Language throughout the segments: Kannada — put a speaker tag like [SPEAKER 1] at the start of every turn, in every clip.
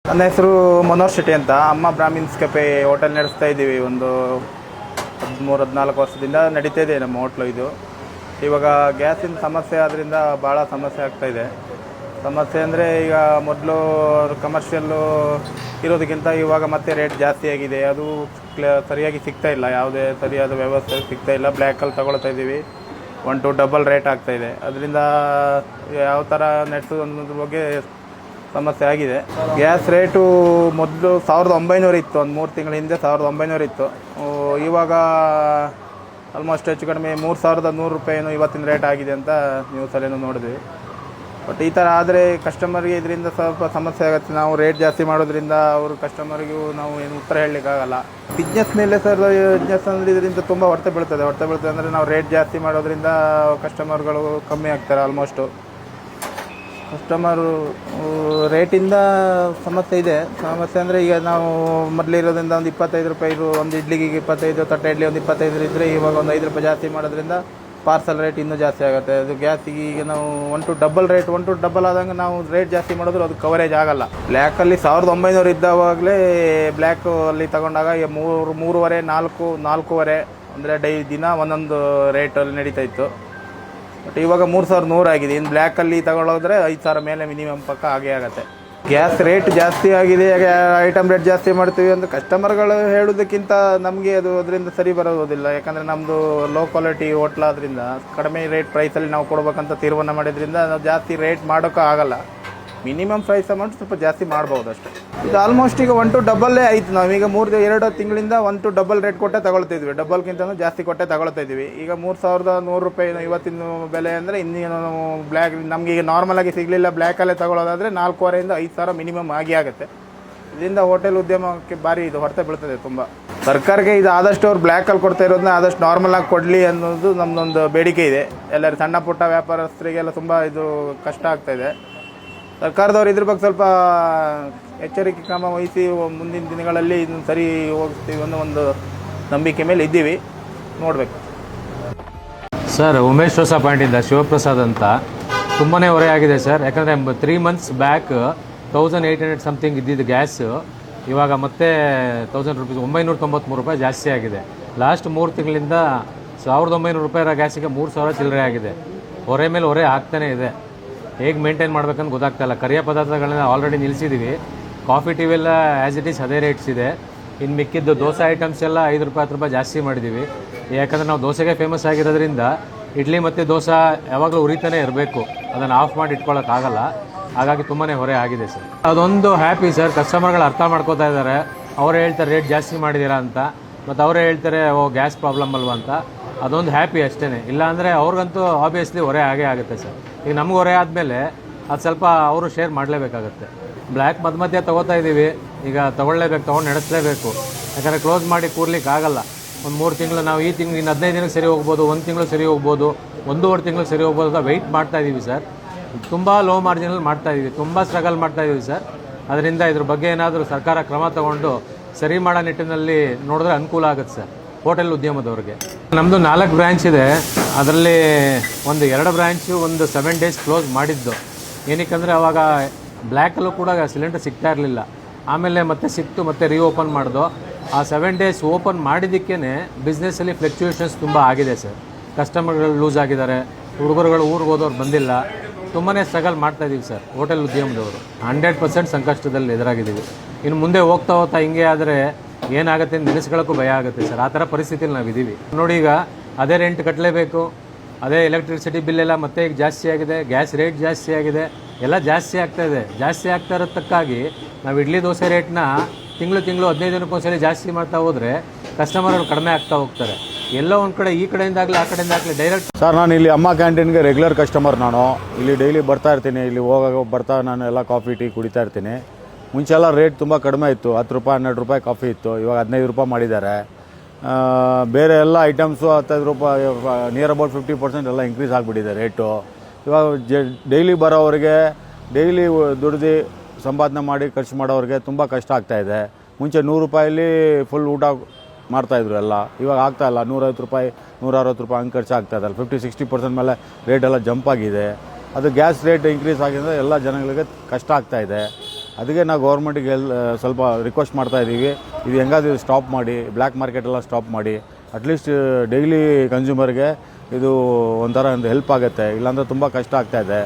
[SPEAKER 1] ನನ್ನ ಹೆಸರು ಮನೋಹರ್ ಶೆಟ್ಟಿ ಅಂತ. ಅಮ್ಮ ಬ್ರಾಹ್ಮಿನ್ಸ್ ಕೆಫೆ ಹೋಟೆಲ್ ನಡೆಸ್ತಾ ಇದ್ದೀವಿ. ಒಂದು 13-14 ವರ್ಷದಿಂದ ನಡೀತಾ ಇದೆ ನಮ್ಮ ಹೋಟ್ಲು ಇದು. ಇವಾಗ ಗ್ಯಾಸಿನ ಸಮಸ್ಯೆ ಆದ್ದರಿಂದ ಭಾಳ ಸಮಸ್ಯೆ ಆಗ್ತಾಯಿದೆ. ಸಮಸ್ಯೆ ಅಂದರೆ ಈಗ ಮೊದಲು ಕಮರ್ಷಿಯಲ್ಲು ಇರೋದಕ್ಕಿಂತ ಇವಾಗ ಮತ್ತೆ ರೇಟ್ ಜಾಸ್ತಿ ಆಗಿದೆ. ಅದು ಸರಿಯಾಗಿ ಸಿಗ್ತಾ ಇಲ್ಲ, ಯಾವುದೇ ಸರಿಯಾದ ವ್ಯವಸ್ಥೆ ಸಿಗ್ತಾ ಇಲ್ಲ. ಬ್ಲ್ಯಾಕಲ್ಲಿ ತಗೊಳ್ತಾ ಇದ್ದೀವಿ, 1 to ಡಬಲ್ ರೇಟ್ ಆಗ್ತಾಯಿದೆ. ಅದರಿಂದ ಯಾವ ಥರ ನಡೆಸೋದು ಅನ್ನೋದ್ರ ಬಗ್ಗೆ ಸಮಸ್ಯೆ ಆಗಿದೆ. ಗ್ಯಾಸ್ ರೇಟು ಮೊದಲು 1900 ಇತ್ತು, ಒಂದು 3 ತಿಂಗಳ ಹಿಂದೆ 1900 ಇತ್ತು. ಇವಾಗ ಆಲ್ಮೋಸ್ಟ್ ಹೆಚ್ಚು ಕಡಿಮೆ 3100 ರೂಪಾಯಿನೂ ಇವತ್ತಿನ ರೇಟ್ ಆಗಿದೆ ಅಂತ ನ್ಯೂಸಲ್ಲೇನೂ ನೋಡಿದ್ವಿ. ಬಟ್ ಈ ಥರ ಆದರೆ ಕಸ್ಟಮರ್ಗೆ ಇದರಿಂದ ಸ್ವಲ್ಪ ಸಮಸ್ಯೆ ಆಗುತ್ತೆ. ನಾವು ರೇಟ್ ಜಾಸ್ತಿ ಮಾಡೋದ್ರಿಂದ ಅವರು ಕಸ್ಟಮರ್ಗೂ ನಾವು ಏನು ಉತ್ತರ ಹೇಳಲಿಕ್ಕಾಗಲ್ಲ. ಬಿಸ್ನೆಸ್ ಮೇಲೆ ಸರ್, ಬಿಸ್ನೆಸ್ ಅಂದರೆ ಇದರಿಂದ ತುಂಬ ಹೊಡೆತ ಬೀಳ್ತದೆ ಅಂದರೆ ನಾವು ರೇಟ್ ಜಾಸ್ತಿ ಮಾಡೋದ್ರಿಂದ ಕಸ್ಟಮರ್ಗಳು ಕಮ್ಮಿ ಆಗ್ತಾರೆ. ಆಲ್ಮೋಸ್ಟು ಕಸ್ಟಮರು ರೇಟಿಂದ ಸಮಸ್ಯೆ ಇದೆ. ಸಮಸ್ಯೆ ಅಂದರೆ ಈಗ ನಾವು ಮೊದಲಿರೋದ್ರಿಂದ ಒಂದು 25 ರೂಪಾಯಿ, ಒಂದು ಇಡ್ಲಿಗೆ 25, ತಟ್ಟೆ ಇಡ್ಲಿ ಒಂದು 25 ಇದ್ದರೆ ಇವಾಗ ಒಂದು 5 ರೂಪಾಯಿ ಜಾಸ್ತಿ ಮಾಡೋದ್ರಿಂದ ಪಾರ್ಸಲ್ ರೇಟ್ ಇನ್ನೂ ಜಾಸ್ತಿ ಆಗುತ್ತೆ. ಅದು ಗ್ಯಾಸಿಗೆ ಈಗ ನಾವು 1 to ಡಬಲ್ ಆದಂಗೆ ನಾವು ರೇಟ್ ಜಾಸ್ತಿ ಮಾಡಿದ್ರು ಅದು ಕವರೇಜ್ ಆಗಲ್ಲ. ಬ್ಲ್ಯಾಕಲ್ಲಿ 1900 ಇದ್ದಾವಾಗಲೇ ಬ್ಲ್ಯಾಕು ಅಲ್ಲಿ ತಗೊಂಡಾಗ 3.5, 4 ಅಂದರೆ ದಿನ ಒಂದೊಂದು ರೇಟಲ್ಲಿ ನಡೀತಾ ಇತ್ತು. ಬಟ್ ಇವಾಗ 3100 ಆಗಿದೆ. ಇನ್ನು ಬ್ಲ್ಯಾಕಲ್ಲಿ ತಗೊಳ್ಳೋದ್ರೆ 5000 ಮೇಲೆ ಮಿನಿಮಮ್ ಪಕ್ಕ ಆಗೇ ಆಗುತ್ತೆ. ಗ್ಯಾಸ್ ರೇಟ್ ಜಾಸ್ತಿ ಆಗಿದೆ, ಐಟಮ್ ರೇಟ್ ಜಾಸ್ತಿ ಮಾಡ್ತೀವಿ ಅಂತ ಕಸ್ಟಮರ್ಗಳು ಹೇಳೋದಕ್ಕಿಂತ ನಮಗೆ ಅದು ಅದರಿಂದ ಸರಿ ಬರೋದಿಲ್ಲ. ಯಾಕಂದರೆ ನಮ್ಮದು ಲೋ ಕ್ವಾಲಿಟಿ ಹೋಟ್ಲಾದ್ರಿಂದ ಕಡಿಮೆ ರೇಟ್ ಪ್ರೈಸಲ್ಲಿ ನಾವು ಕೊಡ್ಬೇಕಂತ ತೀರ್ಮಾನ ಮಾಡಿದ್ರಿಂದ ನಾವು ಜಾಸ್ತಿ ರೇಟ್ ಮಾಡೋಕ್ಕೂ ಆಗಲ್ಲ. ಮಿನಿಮಮ್ ಪ್ರೈಸ್ ಅಮೌಂಟ್ ಸ್ವಲ್ಪ ಜಾಸ್ತಿ ಮಾಡ್ಬೋದು ಅಷ್ಟೇ. ಇದು ಆಲ್ಮೋಸ್ಟ್ ಈಗ 1 to ಡಬಲ್ಲೇ ಆಯಿತು. ನಾವೀಗ 2 ತಿಂಗಳಿಂದ 1 to ಡಬಲ್ ರೇಟ್ ಕೊಟ್ಟೆ ತಗೊಳ್ತಿದ್ವಿ, ಡಬಲ್ಗಿಂತ ಜಾಸ್ತಿ ಕೊಟ್ಟೆ ತಗೊಳ್ತಾ ಇದ್ವಿ. ಈಗ 3100 ರೂಪಾಯಿ ಇವತ್ತಿನ ಬೆಲೆ ಅಂದರೆ ಇನ್ನೇನು ಬ್ಲ್ಯಾಕ್ ನಮಗೆ ಈಗ ನಾರ್ಮಲಾಗಿ ಸಿಗಲಿಲ್ಲ. ಬ್ಲ್ಯಾಕಲ್ಲೇ ತಗೊಳ್ಳೋದಾದರೆ 4,500 5000 ಮಿನಿಮಮ್ ಆಗುತ್ತೆ. ಇದರಿಂದ ಹೋಟೆಲ್ ಉದ್ಯಮಕ್ಕೆ ಭಾರಿ ಇದು ಹೊರತೆ ಬೀಳ್ತದೆ ತುಂಬ. ಸರ್ಕಾರಕ್ಕೆ ಇದು ಆದಷ್ಟು ಅವ್ರು ಬ್ಲ್ಯಾಕಲ್ಲಿ ಕೊಡ್ತಾ ಇರೋದನ್ನ ಆದಷ್ಟು ನಾರ್ಮಲಾಗಿ ಕೊಡಲಿ ಅನ್ನೋದು ನಮ್ಮದೊಂದು ಬೇಡಿಕೆ ಇದೆ. ಎಲ್ಲರೂ ಸಣ್ಣ ಪುಟ್ಟ ವ್ಯಾಪಾರಸ್ಥರಿಗೆಲ್ಲ ತುಂಬ ಇದು ಕಷ್ಟ ಆಗ್ತಾಯಿದೆ. ಸರ್ಕಾರದವ್ರು ಇದ್ರ ಬಗ್ಗೆ ಸ್ವಲ್ಪ ಎಚ್ಚರಿಕೆ ಕ್ರಮ ವಹಿಸಿ ಮುಂದಿನ ದಿನಗಳಲ್ಲಿ ಇದನ್ನು ಸರಿ ಹೋಗ್ತೀವಿ ಅನ್ನೋ ಒಂದು ನಂಬಿಕೆ ಮೇಲೆ ಇದ್ದೀವಿ. ನೋಡಬೇಕು
[SPEAKER 2] ಸರ್. ಉಮೇಶ್ ಹೊಸ ಪಾಯಿಂಟಿಂದ ಶಿವಪ್ರಸಾದ್ ಅಂತ. ತುಂಬಾ ಹೊರೆ ಆಗಿದೆ ಸರ್. ಯಾಕಂದರೆ 3 months ಬ್ಯಾಕ್ 1800 ಸಮಥಿಂಗ್ ಇದ್ದಿದ್ದು ಗ್ಯಾಸು ಇವಾಗ ಮತ್ತೆ 1000 ರೂಪೀಸ್ 993 ರೂಪಾಯಿ ಜಾಸ್ತಿ ಆಗಿದೆ. ಲಾಸ್ಟ್ 3 ತಿಂಗಳಿಂದ 1900 ರೂಪಾಯಿ ಗ್ಯಾಸಿಗೆ 3000 ಚಿಲ್ಲರೆ ಆಗಿದೆ. ಹೊರೆ ಮೇಲೆ ಹೊರೆ ಆಗ್ತಾನೇ ಇದೆ. ಹೇಗೆ ಮೇಂಟೈನ್ ಮಾಡ್ಬೇಕಂತ ಗೊತ್ತಾಗ್ತಾಯಿಲ್ಲ. ಕರಿಯ ಪದಾರ್ಥಗಳನ್ನ ಆಲ್ರೆಡಿ ನಿಲ್ಲಿಸಿದ್ದೀವಿ. ಕಾಫಿ ಟೀ ಎಲ್ಲ ಆ್ಯಸ್ ಇಟ್ ಈಸ್ ಅದೇ ರೇಟ್ಸ್ ಇದೆ. ಇನ್ನು ಮಿಕ್ಕಿದ್ದು ದೋಸೆ ಐಟಮ್ಸ್ ಎಲ್ಲ 5 ರೂಪಾಯಿ 10 ರೂಪಾಯಿ ಜಾಸ್ತಿ ಮಾಡಿದ್ದೀವಿ. ಯಾಕಂದರೆ ನಾವು ದೋಸೆಗೆ ಫೇಮಸ್ ಆಗಿರೋದ್ರಿಂದ ಇಡ್ಲಿ ಮತ್ತು ದೋಸೆ ಯಾವಾಗಲೂ ಉರಿತಾನೆ ಇರಬೇಕು, ಅದನ್ನು ಆಫ್ ಮಾಡಿ ಇಟ್ಕೊಳ್ಳೋಕ್ಕಾಗಲ್ಲ. ಹಾಗಾಗಿ ತುಂಬಾ ಹೊರೆ ಆಗಿದೆ ಸರ್. ಅದೊಂದು ಹ್ಯಾಪಿ ಸರ್, ಕಸ್ಟಮರ್ಗಳು ಅರ್ಥ ಮಾಡ್ಕೋತಾ ಇದ್ದಾರೆ. ಅವರೇ ಹೇಳ್ತಾರೆ ರೇಟ್ ಜಾಸ್ತಿ ಮಾಡಿದ್ದೀರಾ ಅಂತ, ಮತ್ತು ಅವರೇ ಹೇಳ್ತಾರೆ ಗ್ಯಾಸ್ ಪ್ರಾಬ್ಲಮ್ ಅಲ್ವಾ ಅಂತ. ಅದೊಂದು ಹ್ಯಾಪಿ ಅಷ್ಟೇ. ಇಲ್ಲಾಂದರೆ ಅವ್ರಿಗಂತೂ ಆಬ್ವಿಯಸ್ಲಿ ಹೊರೆ ಆಗೇ ಆಗುತ್ತೆ ಸರ್. ಈಗ ನಮ್ಗೆ ಹೊರೆ ಆದಮೇಲೆ ಅದು ಸ್ವಲ್ಪ ಅವರು ಶೇರ್ ಮಾಡಲೇಬೇಕಾಗುತ್ತೆ. ಬ್ಲ್ಯಾಕ್ ಮಧ್ಯ ತೊಗೋತಾ ಇದ್ದೀವಿ. ಈಗ ತೊಗೊಳ್ಳೇಬೇಕು, ತೊಗೊಂಡು ನಡೆಸಲೇಬೇಕು. ಯಾಕಂದರೆ ಕ್ಲೋಸ್ ಮಾಡಿ ಕೂರ್ಲಿಕ್ಕೆ ಆಗಲ್ಲ. ಒಂದು 3 ತಿಂಗಳು ನಾವು ಈ ತಿಂಗಳು ಇನ್ನು 15 ದಿನಕ್ಕೆ ಸರಿ ಹೋಗ್ಬೋದು, 1 ತಿಂಗಳು ಸರಿ ಹೋಗ್ಬೋದು, 1.5 ತಿಂಗಳು ಸರಿ ಹೋಗ್ಬೋದು ಅಂತ ವೆಯ್ಟ್ ಮಾಡ್ತಾ ಇದ್ದೀವಿ ಸರ್. ತುಂಬ ಲೋ ಮಾರ್ಜಿನಲ್ಲಿ ಮಾಡ್ತಾ ಇದ್ದೀವಿ, ತುಂಬ ಸ್ಟ್ರಗಲ್ ಮಾಡ್ತಾ ಇದ್ದೀವಿ ಸರ್. ಅದರಿಂದ ಇದ್ರ ಬಗ್ಗೆ ಏನಾದರೂ ಸರ್ಕಾರ ಕ್ರಮ ತಗೊಂಡು ಸರಿ ಮಾಡೋ ನಿಟ್ಟಿನಲ್ಲಿ ನೋಡಿದ್ರೆ ಅನುಕೂಲ ಆಗುತ್ತೆ ಸರ್ ಹೋಟೆಲ್ ಉದ್ಯಮದವ್ರಿಗೆ. ನಮ್ಮದು 4 ಬ್ರ್ಯಾಂಚ್ ಇದೆ. ಅದರಲ್ಲಿ ಒಂದು 2 ಬ್ರ್ಯಾಂಚು ಒಂದು 7 days ಕ್ಲೋಸ್ ಮಾಡಿದ್ದು. ಏನಕ್ಕಂದರೆ ಅವಾಗ ಬ್ಲ್ಯಾಕಲ್ಲೂ ಕೂಡ ಸಿಲಿಂಡರ್ ಸಿಗ್ತಾ ಇರಲಿಲ್ಲ. ಆಮೇಲೆ ಮತ್ತೆ ಸಿಕ್ತು, ಮತ್ತೆ ರೀಓಪನ್ ಮಾಡಿದ್ದು. ಆ 7 days ಓಪನ್ ಮಾಡಿದ್ದಕ್ಕೇ ಬಿಸ್ನೆಸ್ಸಲ್ಲಿ ಫ್ಲಕ್ಚುಯೇಷನ್ಸ್ ತುಂಬ ಆಗಿದೆ ಸರ್. ಕಸ್ಟಮರ್ಗಳು ಲೂಸ್ ಆಗಿದ್ದಾರೆ, ಹುಡುಗರುಗಳು ಊರಿಗೆ ಹೋದವ್ರು ಬಂದಿಲ್ಲ. ತುಂಬಾ ಸ್ಟ್ರಗಲ್ ಮಾಡ್ತಾಯಿದ್ದೀವಿ ಸರ್ ಹೋಟೆಲ್ ಉದ್ಯಮದವರು. 100% ಸಂಕಷ್ಟದಲ್ಲಿ ಎದುರಾಗಿದ್ದೀವಿ. ಇನ್ನು ಮುಂದೆ ಹೋಗ್ತಾ ಹಿಂಗೆ ಆದರೆ ಏನಾಗುತ್ತೆ ಅಂತ ನೆನೆಸ್ಕೊಳ್ಳೋಕ್ಕೂ ಭಯ ಆಗುತ್ತೆ ಸರ್. ಆ ಥರ ಪರಿಸ್ಥಿತಿಯಲ್ಲಿ ನಾವಿದ್ದೀವಿ ನೋಡಿ. ಈಗ ಅದೇ ರೆಂಟ್ ಕಟ್ಟಲೇಬೇಕು, ಅದೇ ಎಲೆಕ್ಟ್ರಿಸಿಟಿ ಬಿಲ್ ಎಲ್ಲ ಮತ್ತೆ ಈಗ ಜಾಸ್ತಿ ಆಗಿದೆ, ಗ್ಯಾಸ್ ರೇಟ್ ಜಾಸ್ತಿ ಆಗಿದೆ, ಎಲ್ಲ ಜಾಸ್ತಿ ಆಗ್ತಾಯಿದೆ. ಜಾಸ್ತಿ ಆಗ್ತಾ ಇರೋದಕ್ಕಾಗಿ ನಾವು ಇಡ್ಲಿ ದೋಸೆ ರೇಟ್ನ ತಿಂಗಳು 15 ದಿನಕ್ಕೊಂದ್ಸಲಿ ಜಾಸ್ತಿ ಮಾಡ್ತಾ ಹೋದರೆ ಕಸ್ಟಮರ್ಗಳು ಕಡಿಮೆ ಆಗ್ತಾ ಹೋಗ್ತಾರೆ. ಎಲ್ಲೋ ಒಂದು ಕಡೆ ಈ ಕಡೆಯಿಂದಾಗಲಿ ಆ ಕಡೆಯಿಂದಾಗಲಿ ಡೈರೆಕ್ಟ್.
[SPEAKER 3] ಸರ್, ನಾನು ಇಲ್ಲಿ ಅಮ್ಮ ಕ್ಯಾಂಟೀನ್ಗೆ ರೆಗ್ಯುಲರ್ ಕಸ್ಟಮರ್. ನಾನು ಇಲ್ಲಿ ಡೈಲಿ ಬರ್ತಾ ಇರ್ತೀನಿ. ಇಲ್ಲಿ ಹೋಗಾಗ ಬರ್ತಾ ನಾನು ಎಲ್ಲ ಕಾಫಿ ಟೀ ಕುಡಿತಾ ಇರ್ತೀನಿ. ಮುಂಚೆ ಎಲ್ಲ ರೇಟ್ ತುಂಬ ಕಡಿಮೆ ಇತ್ತು, 10 ರೂಪಾಯಿ 12 ರೂಪಾಯಿ ಕಾಫಿ ಇತ್ತು. ಇವಾಗ 15 ರೂಪಾಯಿ ಮಾಡಿದ್ದಾರೆ. ಬೇರೆ ಎಲ್ಲ ಐಟಮ್ಸು 15 ರೂಪಾಯಿ, ನಿಯರ್ ಅಬೌಟ್ 50% ಎಲ್ಲ ಇನ್ಕ್ರೀಸ್ ಆಗಿಬಿಟ್ಟಿದೆ ರೇಟು. ಇವಾಗ ಡೈಲಿ ಬರೋರಿಗೆ, ಡೈಲಿ ದುಡ್ದು ಸಂಪಾದನೆ ಮಾಡಿ ಖರ್ಚು ಮಾಡೋರಿಗೆ ತುಂಬ ಕಷ್ಟ ಆಗ್ತಾಯಿದೆ. ಮುಂಚೆ 100 ರೂಪಾಯಲ್ಲಿ ಫುಲ್ ಊಟ ಮಾಡ್ತಾಯಿದ್ರು ಎಲ್ಲ. ಇವಾಗ ಆಗ್ತಾಯಿಲ್ಲ. 150 ರೂಪಾಯಿ 160 ರೂಪಾಯಿ ಹಂಗೆ ಖರ್ಚು ಆಗ್ತಾಯಿದ್ದಲ್ಲ. 50-60% ಮೇಲೆ ರೇಟೆಲ್ಲ ಜಂಪ್ ಆಗಿದೆ. ಅದು ಗ್ಯಾಸ್ ರೇಟ್ ಇನ್ಕ್ರೀಸ್ ಆಗಿದ್ರೆ ಎಲ್ಲ ಜನಗಳಿಗೆ ಕಷ್ಟ ಆಗ್ತಾಯಿದೆ. ಅದಕ್ಕೆ ನಾವು ಗೌರ್ಮೆಂಟಿಗೆ ಸ್ವಲ್ಪ ರಿಕ್ವೆಸ್ಟ್ ಮಾಡ್ತಾ ಇದ್ದೀವಿ, ಇದು ಹೆಂಗಾದ್ರೂ ಸ್ಟಾಪ್ ಮಾಡಿ, ಬ್ಲ್ಯಾಕ್ ಮಾರ್ಕೆಟೆಲ್ಲ ಸ್ಟಾಪ್ ಮಾಡಿ, ಅಟ್ಲೀಸ್ಟ್ ಡೈಲಿ ಕನ್ಸ್ಯೂಮರ್ಗೆ ಇದು ಒಂಥರ ಒಂದು ಹೆಲ್ಪ್ ಆಗುತ್ತೆ. ಇಲ್ಲಾಂದರೆ ತುಂಬ ಕಷ್ಟ ಆಗ್ತಾಯಿದೆ.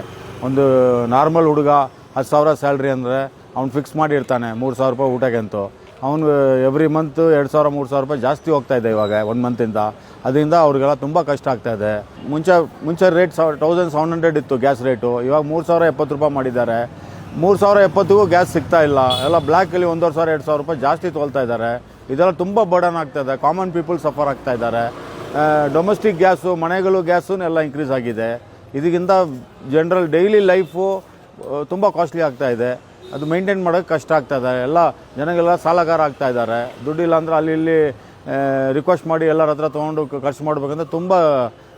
[SPEAKER 3] ಒಂದು ನಾರ್ಮಲ್ ಹುಡುಗ 10,000 ಸ್ಯಾಲ್ರಿ ಅಂದರೆ ಅವ್ನು ಫಿಕ್ಸ್ ಮಾಡಿರ್ತಾನೆ 3,000 ರೂಪಾಯಿ ಊಟಕ್ಕೆ ಅಂತೂ. ಅವನು ಎವ್ರಿ ಮಂತ್ 2,000 3,000 ರೂಪಾಯಿ ಜಾಸ್ತಿ ಹೋಗ್ತಾಯಿದೆ ಇವಾಗ 1 ಮಂತಿಂದ. ಅದರಿಂದ ಅವ್ರಿಗೆಲ್ಲ ತುಂಬ ಕಷ್ಟ ಆಗ್ತಾಯಿದೆ. ಮುಂಚೆ ರೇಟ್ 1,700 ಇತ್ತು ಗ್ಯಾಸ್ ರೇಟು, ಇವಾಗ 3,070 ರೂಪಾಯಿ ಮಾಡಿದ್ದಾರೆ. 3,070ಗೂ ಗ್ಯಾಸ್ ಸಿಗ್ತಾ ಇಲ್ಲ. ಎಲ್ಲ ಬ್ಲ್ಯಾಕಲ್ಲಿ 1,500 2,000 ರೂಪಾಯಿ ಜಾಸ್ತಿ ತೊಗೊಳ್ತಾ ಇದ್ದಾರೆ. ಇದೆಲ್ಲ ತುಂಬ ಬರ್ಡನ್ ಆಗ್ತಾಯಿದೆ. ಕಾಮನ್ ಪೀಪಲ್ ಸಫರ್ ಆಗ್ತಾ ಇದ್ದಾರೆ. ಡೊಮೆಸ್ಟಿಕ್ ಗ್ಯಾಸು, ಮನೆಗಳು ಗ್ಯಾಸು ಎಲ್ಲ ಇನ್ಕ್ರೀಸ್ ಆಗಿದೆ. ಇದಕ್ಕಿಂತ ಜನರಲ್ ಡೈಲಿ ಲೈಫು ತುಂಬ ಕಾಸ್ಟ್ಲಿ ಆಗ್ತಾ ಇದೆ. ಅದು ಮೇಂಟೈನ್ ಮಾಡೋಕ್ಕೆ ಕಷ್ಟ ಆಗ್ತಾಯಿದೆ. ಎಲ್ಲ ಜನಗೆಲ್ಲ ಸಾಲಗಾರ ಆಗ್ತಾ ಇದ್ದಾರೆ. ದುಡ್ಡಿಲ್ಲ ಅಂದರೆ ಅಲ್ಲಿ ಇಲ್ಲಿ ರಿಕ್ವೆಸ್ಟ್ ಮಾಡಿ ಎಲ್ಲರ ಹತ್ರ ತೊಗೊಂಡು ಖರ್ಚು ಮಾಡಬೇಕಂದ್ರೆ ತುಂಬ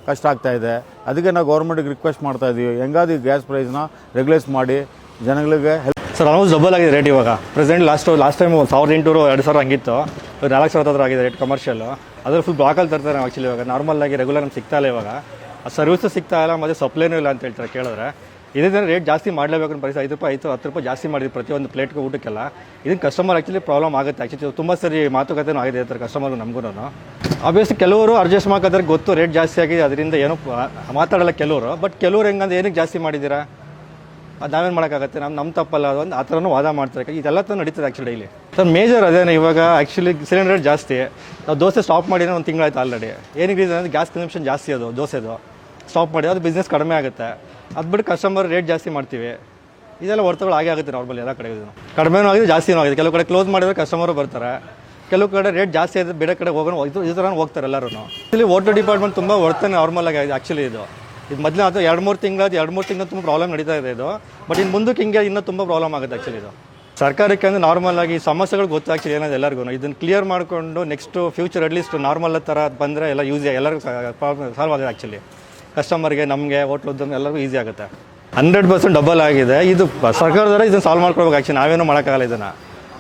[SPEAKER 3] ಕಷ್ಟ ಆಗ್ತಾಯಿದೆ. ಅದಕ್ಕೆ ನಾವು ಗೌರ್ಮೆಂಟಿಗೆ ರಿಕ್ವೆಸ್ಟ್ ಮಾಡ್ತಾ ಇದ್ದೀವಿ, ಹೆಂಗಾದ್ರೂ ಗ್ಯಾಸ್ ಪ್ರೈಸ್ನ ರೆಗ್ಯುಲೇಟ್ ಮಾಡಿ ಜನಗಳಿಗೆ ಹೆಲ್ಪ್.
[SPEAKER 4] ಸರ್ ಆಲ್ಮೋಸ್ಟ್ ಡಬಲ್ ಆಗಿದೆ ರೇಟ್ ಇವಾಗ. Present last time 1,800 2,000 ಹಂಗಿತ್ತು. 4,000 ಹತ್ರ ಆಗಿದೆ ರೇಟ್ ಕಮರ್ಷಿಯಲ್ಲು. ಅದ್ರಲ್ಲಿ ಫುಲ್ ಬ್ಲಾಕಲ್ಲಿ ತರ್ತಾರೆ ಆ್ಯಕ್ಚುಲಿ. ಇವಾಗ ನಾರ್ಮಲಾಗಿ ರೆಗ್ಯುಲರ್ ನಮ್ಗೆ ಸಿಗ್ತಾ ಇಲ್ಲ ಇವಾಗ. ಆ ಸರ್ವಿಸು ಸಿಗ್ತಾ ಇಲ್ಲ, ಮತ್ತು ಸಪ್ಲೈನೂ ಇಲ್ಲ ಅಂತ ಹೇಳ್ತಾರೆ ಕೇಳಿದ್ರೆ. ಇದೇ ಥರ ರೇಟ್ ಜಾಸ್ತಿ ಮಾಡಲೇಬೇಕು ಅಂತ ಪರಿಸ್ಥಿತಿ. 5 ರೂಪಾಯಿ ಆಯಿತು, 10 ರೂಪಾಯಿ ಜಾಸ್ತಿ ಮಾಡಿದ್ವಿ ಪ್ರತಿಯೊಂದು ಪ್ಲೇಟ್ಗೆ ಊಟಕ್ಕೆಲ್ಲ. ಇದನ್ನು ಕಸ್ಟಮರ್ ಆ್ಯಕ್ಚುಲಿ ಪ್ರಾಬ್ಲಮ್ ಆಗುತ್ತೆ. ಆ್ಯಕ್ಚುಲಿ ತುಂಬ ಸರಿ ಮಾತುಕತೆನೂ ಆಗಿದೆ ಇರ್ತಾರೆ ಕಸ್ಟಮರ್ಗೂ ನಮಗೂ. ಆಬ್ವಿಯಸ್ಲಿ ಕೆಲವರು ಅಡ್ಜಸ್ಟ್ ಮಾಡ್ಕೋದ್ರೆ ಗೊತ್ತು ರೇಟ್ ಜಾಸ್ತಿ ಆಗಿದೆ, ಅದರಿಂದ ಏನೂ ಮಾತಾಡಲ್ಲ ಕೆಲವರು. ಬಟ್ ಕೆಲವ್ರು ಹೆಂಗಂದ್ರೆ ಏನಕ್ಕೆ ಜಾಸ್ತಿ ಮಾಡಿದ್ದೀರಾ, ಅದು ನಾವೇನು ಮಾಡೋಕ್ಕಾಗತ್ತೆ, ನಮ್ಮ ತಪ್ಪಲ್ಲ ಅದೊಂದು ಆ ಥರನೂ ವಾದ ಮಾಡ್ತಾರೆ. ಇದೆಲ್ಲ ಥರ ನಡೀತದೆ ಆ್ಯಕ್ಚುಲಿ ಡೈಲಿ. ಸರ್ ಮೇಜರ್ ಅದೇನೆ ಇವಾಗ ಆ್ಯಕ್ಚುಲಿ ಸಿಲಿಂಡರ್ ರೇಟ್ ಜಾಸ್ತಿ. ನಾವು ದೋಸೆ ಸ್ಟಾಪ್ ಮಾಡಿದ್ರೆ 1 ತಿಂಗಳಾಯ್ತು ಆಲ್ರೆಡಿ. ಏನಕ್ಕೆ ರೀಸನ್ ಅಂದರೆ ಗ್ಯಾಸ್ ಕನ್ಸಂಪ್ಷನ್ ಜಾಸ್ತಿ, ಅದು ದೋಸೆದು ಸ್ಟಾಪ್ ಮಾಡಿ ಅದು ಬಿಸ್ನೆಸ್ ಕಡಿಮೆ ಆಗುತ್ತೆ. ಅದು ಬಿಟ್ಟು ಕಸ್ಟಮರ್ ರೇಟ್ ಜಾಸ್ತಿ ಮಾಡ್ತೀವಿ. ಇದೆಲ್ಲ ಹೊರತುಗಳು ಆಗೇ ಆಗುತ್ತೆ ನಾರ್ಮಲ್ ಎಲ್ಲ ಕಡೆ. ಕಡಿಮೆನೂ ಆಗಿದೆ, ಜಾಸ್ತಿನೂ ಆಗಿದೆ. ಕೆಲವು ಕಡೆ ಕ್ಲೋಸ್ ಮಾಡಿದ್ರೆ ಕಸ್ಟಮರು ಬರ್ತಾರೆ, ಕೆಲವು ಕಡೆ ರೇಟ್ ಜಾಸ್ತಿ ಆಗಿದೆ, ಬೇರೆ ಕಡೆ ಹೋಗೋಣ ಈ ಥರ ಹೋಗ್ತಾರೆ ಎಲ್ಲರೂ. ಇಲ್ಲಿ ಹೋಟೆಲ್ ಡಿಪಾರ್ಟ್ಮೆಂಟ್ ತುಂಬ ವರ್ತನೆ ನಾರ್ಮಲ್ ಆಗಿದೆ ಆ್ಯಕ್ಚುಲಿ. ಇದು ಮೊದಲೇ ಅದು 2-3 ತಿಂಗಳು ತುಂಬ ಪ್ರಾಬ್ಲಮ್ ನಡೀತಾ ಇದೆ ಇದು. ಬಟ್ ಇನ್ನು ಮುಂದಕ್ಕೆ ಹಿಂಗೆ ಇನ್ನೂ ತುಂಬ ಪ್ರಾಬ್ಲಮ್ ಆಗುತ್ತೆ ಆ್ಯಕ್ಚುಲಿ ಇದು. ಸರ್ಕಾರಕ್ಕೆ ಅಂದರೆ ನಾರ್ಮಲ್ ಆಗಿ ಸಮಸ್ಯೆಗಳು ಗೊತ್ತಾಗ್ತಿದೆ ಏನಾದ್ರು ಎಲ್ಲರಿಗೂ. ಇದನ್ನು ಕ್ಲಿಯರ್ ಮಾಡಿಕೊಂಡು ನೆಕ್ಸ್ಟ್ ಫ್ಯೂಚರ್ ಅಟ್ಲೀಸ್ಟ್ ನಾರ್ಮಲ್ ಥರ ಬಂದರೆ ಎಲ್ಲ ಯೂಸ್ ಎಲ್ಲರಿಗೂ ಸಾಲ್ವ್ ಆಗುತ್ತೆ ಆ್ಯಕ್ಚುಲಿ. ಕಸ್ಟಮರ್ಗೆ, ನಮಗೆ, ಹೋಟ್ಲ್ ಉದ್ಯಮ ಎಲ್ಲರಿಗೂ ಈಸಿ ಆಗುತ್ತೆ. 100% ಡಬಲ್ ಆಗಿದೆ. ಇದು ಸರ್ಕಾರದವರ ಇದನ್ನು ಸಾಲ್ವ್ ಮಾಡ್ಕೊಳ್ಬೇಕು ಆ್ಯಕ್ಚುಲಿ. ನಾವೇನೂ ಮಾಡೋಕ್ಕಾಗಲ್ಲ ಇದನ್ನು.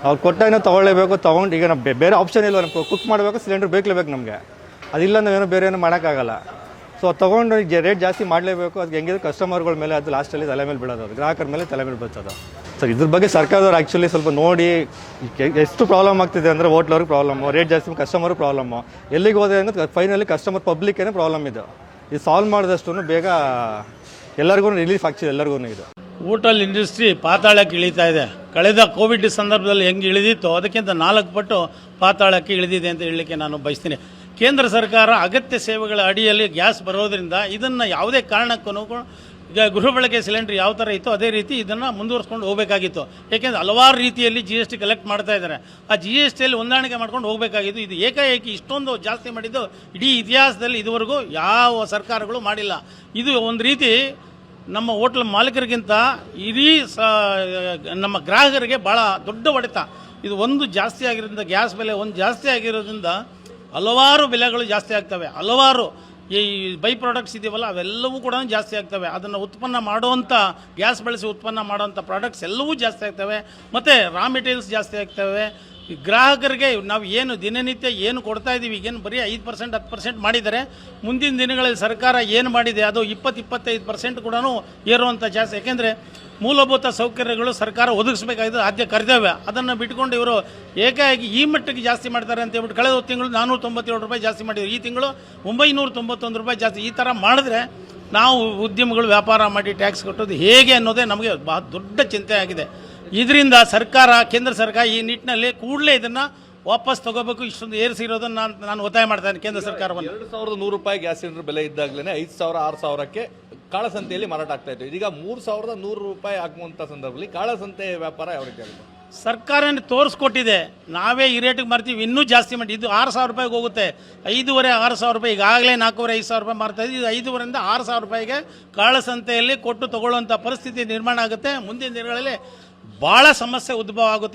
[SPEAKER 4] ಅವ್ರು ಕೊಟ್ಟಾಗ ತೊಗೊಳ್ಳೇಬೇಕು. ತೊಗೊಂಡು ಈಗ ನಾವು ಬೇರೆ ಆಪ್ಷನ್ ಇಲ್ಲ, ನಮ್ಗೆ ಕುಕ್ ಮಾಡಬೇಕು, ಸಿಲಿಂಡರ್ ಬೇಕಲೇಬೇಕು ನಮಗೆ. ಅದಿಲ್ಲ ನಾವೇನೋ ಬೇರೆ ಏನೂ ಮಾಡೋಕ್ಕಾಗಲ್ಲ. ಸೊ ತೊಗೊಂಡು ರೇಟ್ ಜಾಸ್ತಿ ಮಾಡಲೇಬೇಕು. ಅದಕ್ಕೆ ಹೆಂಗಿದ್ರೆ ಕಸ್ಟಮರ್ಗಳ ಮೇಲೆ ಅದು ಲಾಸ್ಟಲ್ಲಿ ತಲೆ ಮೇಲೆ ಬೀಳೋದು, ಅದು ಗ್ರಾಹಕರ ಮೇಲೆ ತಲೆ ಮೇಲೆ ಬೀಳ್ತದೆ. ಸರ್ ಇದ್ರ ಬಗ್ಗೆ ಸರ್ಕಾರದವ್ರು ಆ್ಯಕ್ಚುಲಿ ಸ್ವಲ್ಪ ನೋಡಿ ಎಷ್ಟು ಪ್ರಾಬ್ಲಮ್ ಆಗ್ತಿದೆ ಅಂದರೆ ಹೋಟ್ಲವ್ರಿಗೆ ಪ್ರಾಬ್ಲಮ್ಮು, ರೇಟ್ ಜಾಸ್ತಿ ಕಸ್ಟಮರು ಪ್ರಾಬ್ಲಮ್ಮು. ಎಲ್ಲಿಗೆ ಹೋದೆ ಅಂದರೆ ಫೈನಲಿ ಕಸ್ಟಮರ್ ಪಬ್ಲಿಕ್ಕೇ ಪ್ರಾಬ್ಲಮ್ ಇದು ಸಾಲ್ವ್ ಮಾಡಿದಷ್ಟು ಬೇಗ ಎಲ್ಲರಿಗೂ ರಿಲೀಫ್ ಆಗ್ತಿದೆ ಎಲ್ಲರಿಗೂ ಇದು.
[SPEAKER 5] ಹೋಟೆಲ್ ಇಂಡಸ್ಟ್ರಿ ಪಾತಾಳಕ್ಕೆ ಇಳಿತಾ ಇದೆ. ಕಳೆದ ಕೋವಿಡ್ ಸಂದರ್ಭದಲ್ಲಿ ಹೆಂಗೆ ಇಳಿದಿತ್ತೋ ಅದಕ್ಕಿಂತ 4 ಪಟ್ಟು ಪಾತಾಳಕ್ಕೆ ಇಳಿದಿದೆ ಅಂತ ಹೇಳಲಿಕ್ಕೆ ನಾನು ಬಯಸ್ತೀನಿ. ಕೇಂದ್ರ ಸರ್ಕಾರ ಅಗತ್ಯ ಸೇವೆಗಳ ಅಡಿಯಲ್ಲಿ ಗ್ಯಾಸ್ ಬರೋದ್ರಿಂದ ಇದನ್ನು ಯಾವುದೇ ಕಾರಣಕ್ಕೂ ಈಗ ಗೃಹ ಬಳಕೆ ಸಿಲಿಂಡರ್ ಯಾವ ಥರ ಇತ್ತು ಅದೇ ರೀತಿ ಇದನ್ನು ಮುಂದುವರ್ಸ್ಕೊಂಡು ಹೋಗಬೇಕಾಗಿತ್ತು. ಏಕೆಂದರೆ ಹಲವಾರು ರೀತಿಯಲ್ಲಿ GST ಕಲೆಕ್ಟ್ ಮಾಡ್ತಾ ಇದ್ದಾರೆ. ಆ GSTಯಲ್ಲಿ ಹೊಂದಾಣಿಕೆ ಮಾಡ್ಕೊಂಡು ಹೋಗಬೇಕಾಗಿತ್ತು. ಇದು ಏಕಾಏಕಿ ಇಷ್ಟೊಂದು ಜಾಸ್ತಿ ಮಾಡಿದ್ದು ಇಡೀ ಇತಿಹಾಸದಲ್ಲಿ ಇದುವರೆಗೂ ಯಾವ ಸರ್ಕಾರಗಳು ಮಾಡಿಲ್ಲ. ಇದು ಒಂದು ರೀತಿ ನಮ್ಮ ಹೋಟ್ಲ್ ಮಾಲೀಕರಿಗಿಂತ ಇಡೀ ನಮ್ಮ ಗ್ರಾಹಕರಿಗೆ ಭಾಳ ದೊಡ್ಡ ಹೊಡೆತ. ಇದು ಒಂದು ಜಾಸ್ತಿ ಆಗಿರೋದ್ರಿಂದ, ಗ್ಯಾಸ್ ಬೆಲೆ ಒಂದು ಜಾಸ್ತಿ ಆಗಿರೋದ್ರಿಂದ ಹಲವಾರು ಬೆಲೆಗಳು ಜಾಸ್ತಿ ಆಗ್ತವೆ. ಹಲವಾರು ಈ ಬೈ ಪ್ರಾಡಕ್ಟ್ಸ್ ಇದೆಯಲ್ಲ ಅವೆಲ್ಲವೂ ಕೂಡ ಜಾಸ್ತಿ ಆಗ್ತವೆ. ಅದನ್ನು ಉತ್ಪನ್ನ ಮಾಡುವಂಥ, ಗ್ಯಾಸ್ ಬಳಸಿ ಉತ್ಪನ್ನ ಮಾಡುವಂಥ ಪ್ರಾಡಕ್ಟ್ಸ್ ಎಲ್ಲವೂ ಜಾಸ್ತಿ ಆಗ್ತವೆ. ಮತ್ತು ರಾ ಮೆಟೀರಿಯಲ್ಸ್ ಜಾಸ್ತಿ ಆಗ್ತವೆ. ಈ ಗ್ರಾಹಕರಿಗೆ ನಾವು ಏನು ದಿನನಿತ್ಯ ಏನು ಕೊಡ್ತಾ ಇದ್ದೀವಿ, ಈಗೇನು ಬರೀ 5% 10% ಮಾಡಿದ್ದಾರೆ. ಮುಂದಿನ ದಿನಗಳಲ್ಲಿ ಸರ್ಕಾರ ಏನು ಮಾಡಿದೆ ಅದು 20-25% ಕೂಡ ಏರುವಂಥ ಜಾಸ್ತಿ. ಯಾಕೆಂದರೆ ಮೂಲಭೂತ ಸೌಕರ್ಯಗಳು ಸರ್ಕಾರ ಒದಗಿಸಬೇಕಾಗಿದೆ, ಆದ್ಯ ಕರ್ತವ್ಯ. ಅದನ್ನು ಬಿಟ್ಕೊಂಡು ಇವರು ಏಕಾಏಕಿ ಈ ಮಟ್ಟಿಗೆ ಜಾಸ್ತಿ ಮಾಡ್ತಾರೆ ಅಂತ ಹೇಳ್ಬಿಟ್ಟು ಕಳೆದ ತಿಂಗಳು 497 ರೂಪಾಯಿ ಜಾಸ್ತಿ ಮಾಡಿದ್ರು, ಈ ತಿಂಗಳು 991 ರೂಪಾಯಿ ಜಾಸ್ತಿ. ಈ ಥರ ಮಾಡಿದ್ರೆ ನಾವು ಉದ್ಯಮಗಳು ವ್ಯಾಪಾರ ಮಾಡಿ ಟ್ಯಾಕ್ಸ್ ಕಟ್ಟೋದು ಹೇಗೆ ಅನ್ನೋದೇ ನಮಗೆ ಬಹಳ ದೊಡ್ಡ ಚಿಂತೆ ಆಗಿದೆ. ಇದರಿಂದ ಸರ್ಕಾರ, ಕೇಂದ್ರ ಸರ್ಕಾರ ಈ ನಿಟ್ಟಿನಲ್ಲಿ ಕೂಡಲೇ ಇದನ್ನು ವಾಪಸ್ ತಗೋಬೇಕು. ಇಷ್ಟೊಂದು ಏರಿಸಿರೋದನ್ನು ನಾನು ಒತ್ತಾಯ ಮಾಡ್ತೇನೆ ಕೇಂದ್ರ ಸರ್ಕಾರವನ್ನು.
[SPEAKER 6] 2,100 ರೂಪಾಯಿ ಗ್ಯಾಸ್ ಸಿಲಿಂಡರ್ ಬೆಲೆ ಇದ್ದಾಗಲೇ 5,000 6,000ಕ್ಕೆ ಕಾಳಸಂತೆಯಲ್ಲಿ ಮಾರಾಟ ಆಗ್ತಾ ಇತ್ತು. ಇದೀಗ 3,100 ರೂಪಾಯಿ ಆಗುವಂಥ ಸಂದರ್ಭದಲ್ಲಿ ಕಾಳಸಂತೆ ವ್ಯಾಪಾರ ಯಾವ ರೀತಿ ಆಗುತ್ತೆ?
[SPEAKER 5] ಸರ್ಕಾರನೇ ತೋರಿಸ್ಕೊಟ್ಟಿದೆ, ನಾವೇ ಈ ರೇಟಿಗೆ ಮಾರ್ತೀವಿ, ಇನ್ನೂ ಜಾಸ್ತಿ ಮಾಡಿ. ಇದು 6,000 ರೂಪಾಯಿಗೆ ಹೋಗುತ್ತೆ. 5,500-6,000 ರೂಪಾಯಿ, ಈಗಾಗಲೇ 4,500 ರೂಪಾಯಿ ಮಾರ್ತಾ ಇದ್ದೀವಿ. ಇದು 5,500ರಿಂದ 6,000 ರೂಪಾಯಿಗೆ ಕಾಳಸಂತೆಯಲ್ಲಿ ಕೊಟ್ಟು ತಗೊಳ್ಳುವಂಥ ಪರಿಸ್ಥಿತಿ ನಿರ್ಮಾಣ ಆಗುತ್ತೆ. ಮುಂದಿನ ದಿನಗಳಲ್ಲಿ ಭಾಳ ಸಮಸ್ಯೆ ಉದ್ಭವ ಆಗುತ್ತೆ.